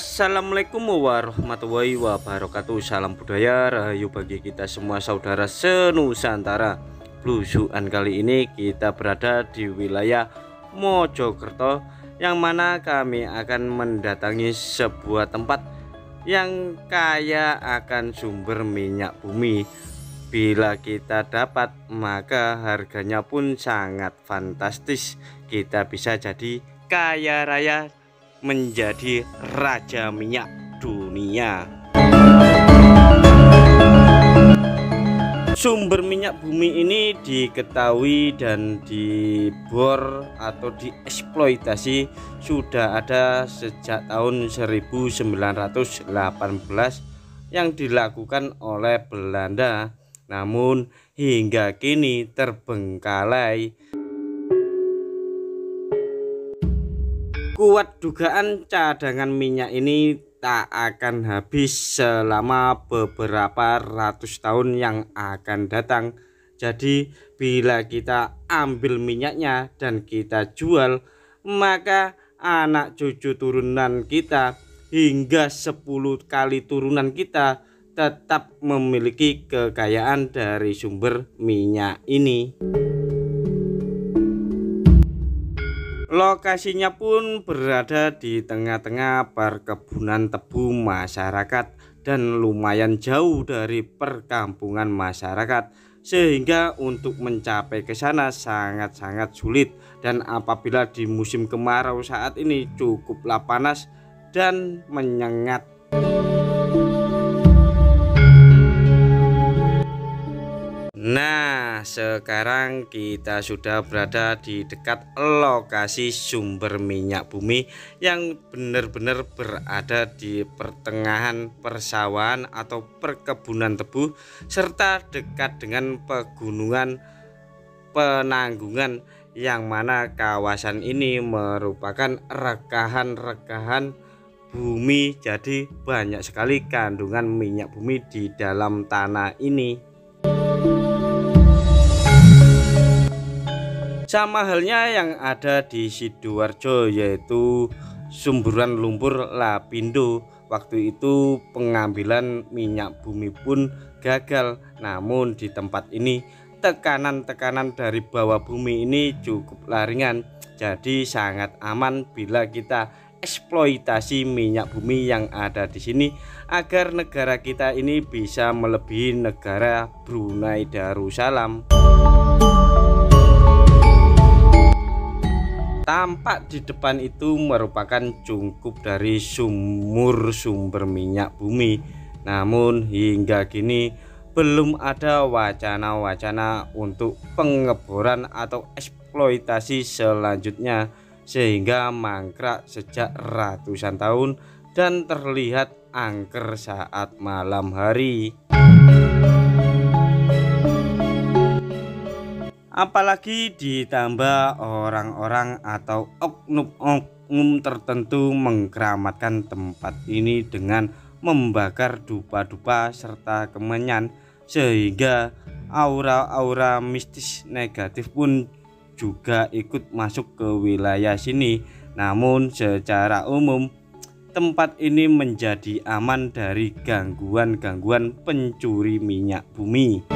Assalamualaikum warahmatullahi wabarakatuh. Salam budaya rahayu bagi kita semua saudara senusantara. Blusukan kali ini kita berada di wilayah Mojokerto, yang mana kami akan mendatangi sebuah tempat yang kaya akan sumber minyak bumi. Bila kita dapat, maka harganya pun sangat fantastis. Kita bisa jadi kaya raya, menjadi raja minyak dunia. Sumber minyak bumi ini diketahui dan dibor atau dieksploitasi sudah ada sejak tahun 1918 yang dilakukan oleh Belanda, namun hingga kini terbengkalai. Kuat dugaan cadangan minyak ini tak akan habis selama beberapa ratus tahun yang akan datang. Jadi bila kita ambil minyaknya dan kita jual, maka anak cucu turunan kita hingga 10 kali turunan kita tetap memiliki kekayaan dari sumber minyak ini. Lokasinya pun berada di tengah-tengah perkebunan tebu masyarakat dan lumayan jauh dari perkampungan masyarakat, sehingga untuk mencapai ke sana sangat-sangat sulit. Dan apabila di musim kemarau saat ini cukuplah panas dan menyengat. Nah, sekarang kita sudah berada di dekat lokasi sumber minyak bumi yang benar-benar berada di pertengahan persawahan atau perkebunan tebu, serta dekat dengan pegunungan Penanggungan, yang mana kawasan ini merupakan rekahan-rekahan bumi. Jadi banyak sekali kandungan minyak bumi di dalam tanah ini. Sama halnya yang ada di Sidoarjo, yaitu Sumburan Lumpur Lapindo. Waktu itu pengambilan minyak bumi pun gagal, namun di tempat ini tekanan-tekanan dari bawah bumi ini cukup ringan. Jadi sangat aman bila kita eksploitasi minyak bumi yang ada di sini, agar negara kita ini bisa melebihi negara Brunei Darussalam. Tampak di depan itu merupakan cungkup dari sumber minyak bumi. Namun hingga kini belum ada wacana-wacana untuk pengeboran atau eksploitasi selanjutnya, sehingga mangkrak sejak ratusan tahun dan terlihat angker saat malam hari. Apalagi ditambah orang-orang atau oknum tertentu mengkeramatkan tempat ini dengan membakar dupa-dupa serta kemenyan, sehingga aura-aura mistis negatif pun juga ikut masuk ke wilayah sini. Namun secara umum tempat ini menjadi aman dari gangguan-gangguan pencuri minyak bumi.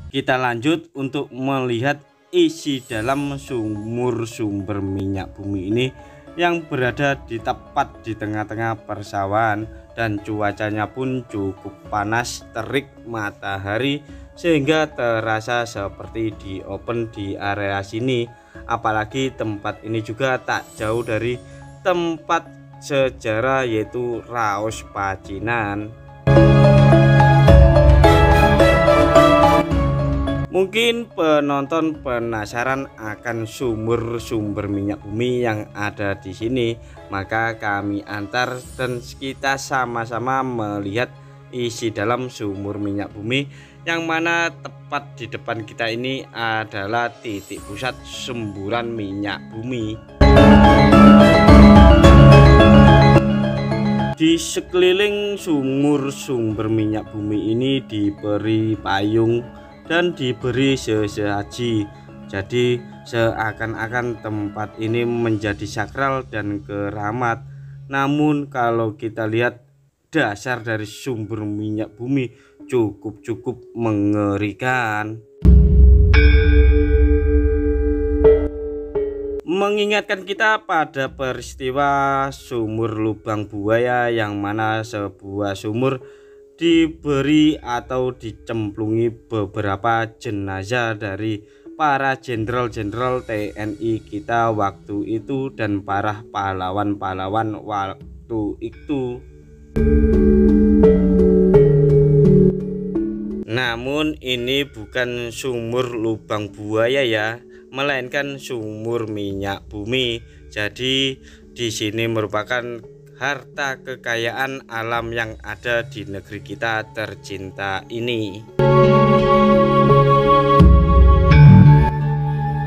Kita lanjut untuk melihat isi dalam sumber minyak bumi ini, yang berada di tepat di tengah-tengah persawahan, dan cuacanya pun cukup panas terik matahari, sehingga terasa seperti di open di area sini. Apalagi tempat ini juga tak jauh dari tempat sejarah, yaitu Raos Pacinan. Mungkin penonton penasaran akan sumber minyak bumi yang ada di sini, maka kami antar dan kita sama-sama melihat isi dalam sumur minyak bumi, yang mana tepat di depan kita ini adalah titik pusat semburan minyak bumi. Di sekeliling sumber minyak bumi ini diberi payung dan diberi sesaji Jadi seakan-akan tempat ini menjadi sakral dan keramat. Namun kalau kita lihat dasar dari sumber minyak bumi cukup mengerikan, mengingatkan kita pada peristiwa sumur lubang buaya, yang mana sebuah sumur diberi atau dicemplungi beberapa jenazah dari para jenderal-jenderal TNI kita waktu itu dan para pahlawan-pahlawan waktu itu. Namun ini bukan sumur lubang buaya ya, melainkan sumur minyak bumi. Jadi di sini merupakan harta kekayaan alam yang ada di negeri kita tercinta ini.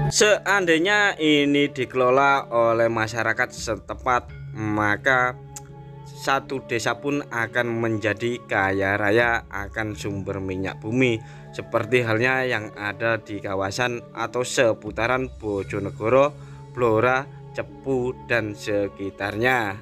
Seandainya ini dikelola oleh masyarakat setempat, maka satu desa pun akan menjadi kaya raya akan sumber minyak bumi, seperti halnya yang ada di kawasan atau seputaran Bojonegoro, Blora, Cepu dan sekitarnya.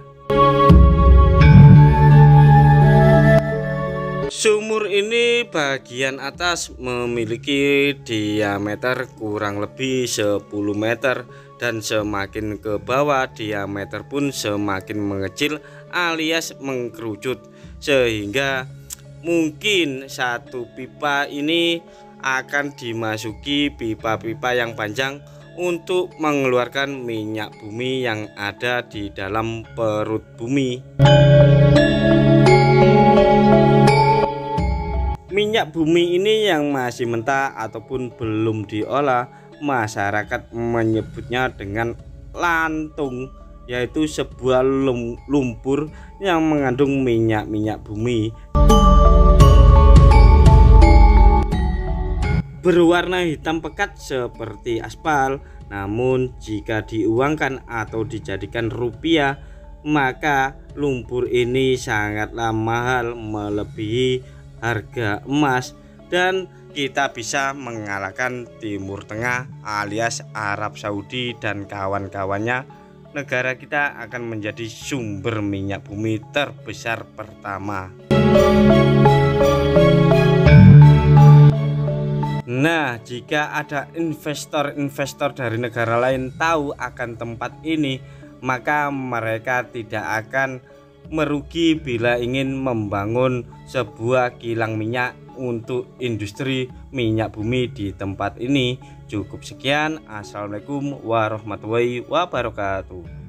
Sumur ini bagian atas memiliki diameter kurang lebih 10 meter dan semakin ke bawah diameter pun semakin mengecil alias mengkerucut, sehingga mungkin satu pipa ini akan dimasuki pipa-pipa yang panjang untuk mengeluarkan minyak bumi yang ada di dalam perut bumi. Minyak bumi ini yang masih mentah ataupun belum diolah, masyarakat menyebutnya dengan lantung, yaitu sebuah lumpur yang mengandung minyak bumi. Berwarna hitam pekat seperti aspal, namun jika diuangkan atau dijadikan rupiah, maka lumpur ini sangatlah mahal, melebihi harga emas, dan kita bisa mengalahkan Timur Tengah alias Arab Saudi dan kawan-kawannya. Negara kita akan menjadi sumber minyak bumi terbesar pertama. Nah, jika ada investor-investor dari negara lain tahu akan tempat ini, maka mereka tidak akan merugi bila ingin membangun sebuah kilang minyak untuk industri minyak bumi di tempat ini. Cukup sekian. Assalamualaikum warahmatullahi wabarakatuh.